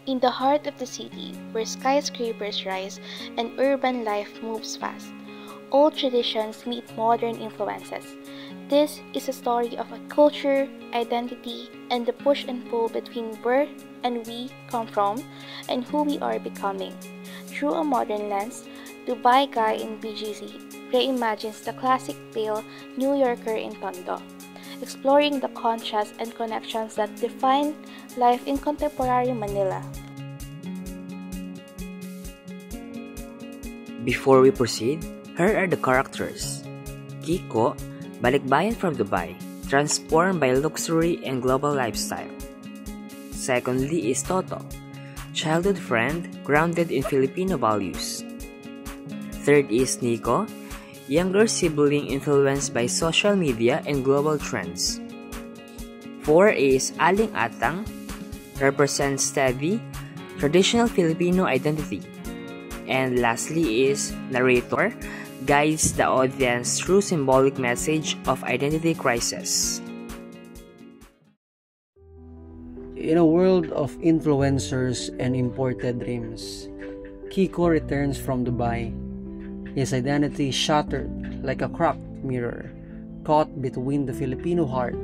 In the heart of the city, where skyscrapers rise and urban life moves fast, old traditions meet modern influences. This is a story of a culture, identity, and the push and pull between where and we come from and who we are becoming. Through a modern lens, Dubai Guy in BGC reimagines the classic pale New Yorker in Tondo, exploring the contrasts and connections that define life in contemporary Manila. Before we proceed, here are the characters. Kiko, balikbayan from Dubai, transformed by luxury and global lifestyle. Secondly is Toto, childhood friend grounded in Filipino values. Third is Nico, younger sibling influenced by social media and global trends. Four is Aling Atang, represents steady, traditional Filipino identity. And lastly is narrator, guides the audience through symbolic message of identity crisis. In a world of influencers and imported dreams, Kiko returns from Dubai, his identity shattered like a cracked mirror, caught between the Filipino heart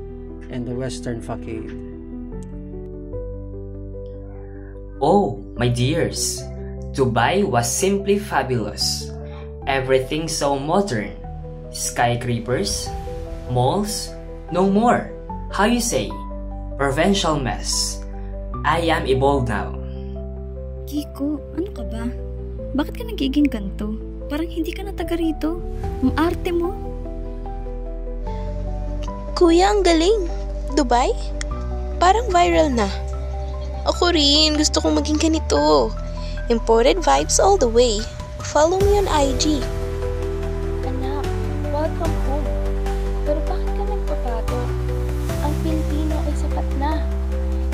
and the Western facade. Oh, my dears, Dubai was simply fabulous. Everything so modern. Skyscrapers, malls, no more. How you say? Provincial mess. I am evolved now. Kiko, ano ka ba? Bakit ka nagiging ganto? Parang hindi ka na taga rito. Ang arte mo. Kuya, ang galing. Dubai? Parang viral na. Ako rin, gusto kong maging ganito. Imported vibes all the way. Follow me on IG. Anak, welcome home. Pero bakit ka nagbabago? Ang Pilipino ay sapat na.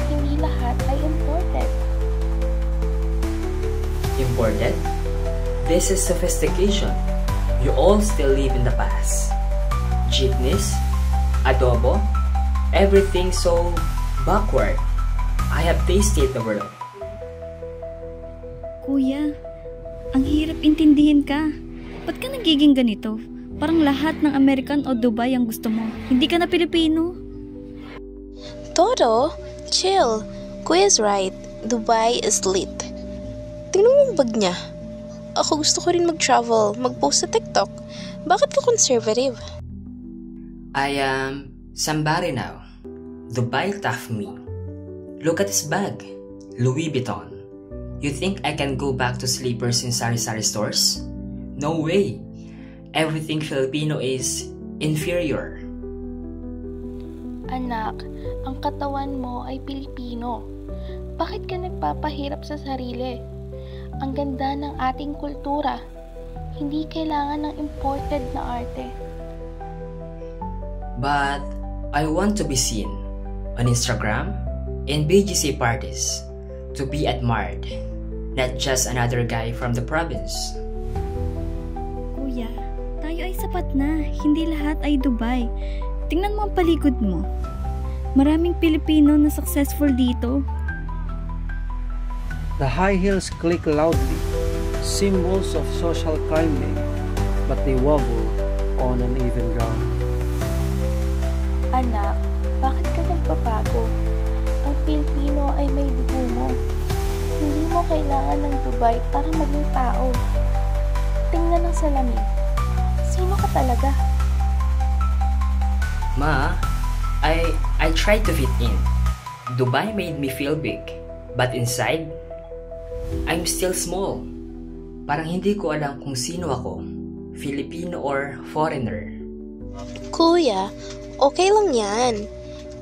Hindi lahat ay imported. Imported? This is sophistication. You all still live in the past. Jeepneys, adobo, everything so backward. I have tasted the world. Kuya, ang hirap intindihin ka. Ba't ka nagiging ganito? Parang lahat ng American o Dubai ang gusto mo. Hindi ka na Pilipino. Toto, chill. Kuya's right. Dubai is lit. Tingnan mo ang bag niya. Ako gusto ko rin mag-travel, mag-post sa TikTok. Bakit ka conservative? I am somebody now. Dubai tough me. Look at this bag. Louis Vuitton. You think I can go back to sleepers in sari-sari stores? No way. Everything Filipino is inferior. Anak, ang katawan mo ay Pilipino. Bakit ka nagpapahirap sa sarili? Ang ganda ng ating kultura. Hindi kailangan ng imported na arte. But I want to be seen on Instagram and BGC parties to be admired, not just another guy from the province. Kuya, tayo ay sapat na. Hindi lahat ay Dubai. Tingnan mo ang paligid mo. Maraming Pilipino na successful dito. The high heels click loudly, symbols of social climbing, but they wobble on uneven ground. Anak, bakit ka nagbabago? Ang Pilipino ay may dugo mo. Hindi mo kailangan ng Dubai para maging tao. Tingnan ang salamin. Sino ka talaga? Ma, I tried to fit in. Dubai made me feel big, but inside, I'm still small. Parang hindi ko alam kung sino ako, Filipino or foreigner. Kuya, okay lang yan.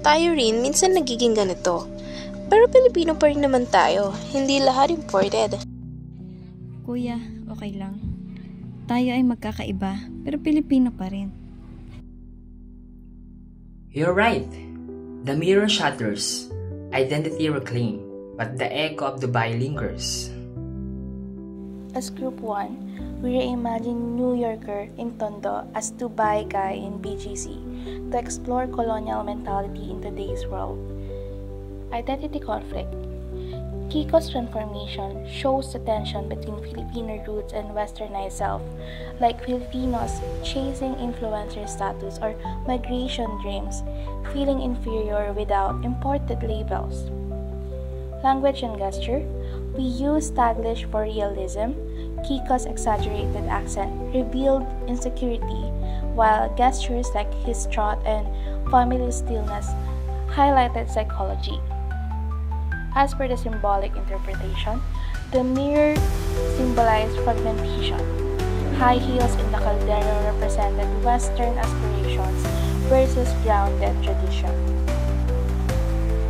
Tayo rin, minsan nagiging ganito. Pero Pilipino pa rin naman tayo. Hindi lahat imported. Kuya, okay lang. Tayo ay magkakaiba, pero Pilipino pa rin. You're right. The mirror shatters, identity reclaimed, but the echo of Dubai lingers. As Group 1, we reimagine New Yorker in Tondo as Dubai Guy in BGC to explore colonial mentality in today's world. Identity conflict. Kiko's transformation shows the tension between Filipino roots and westernized self, like Filipinos chasing influencer status or migration dreams, feeling inferior without imported labels. Language and gesture, we use Taglish for realism. Kiko's exaggerated accent revealed insecurity, while gestures like his trot and family stillness highlighted psychology. As per the symbolic interpretation, the mirror symbolized fragmentation. High heels in the caldero represented Western aspirations versus grounded tradition.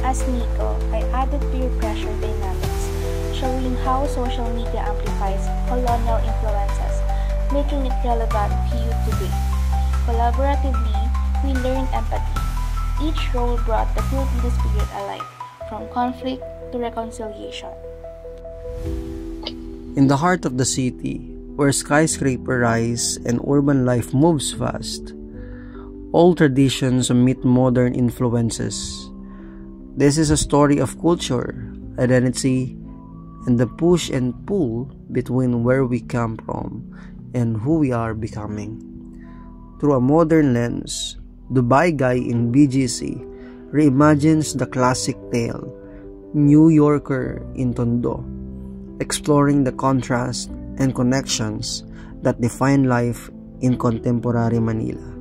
As Nico, I added peer pressure dynamics, showing how social media amplifies colonial influences, making it relevant to youth today. Collaboratively, we learned empathy. Each role brought the Filipino spirit alive, from conflict to reconciliation. In the heart of the city, where skyscrapers rise and urban life moves fast, old traditions meet modern influences. This is a story of culture, identity, and the push and pull between where we come from and who we are becoming. Through a modern lens, Dubai Guy in BGC reimagines the classic tale, New Yorker in Tondo, exploring the contrast and connections that define life in contemporary Manila.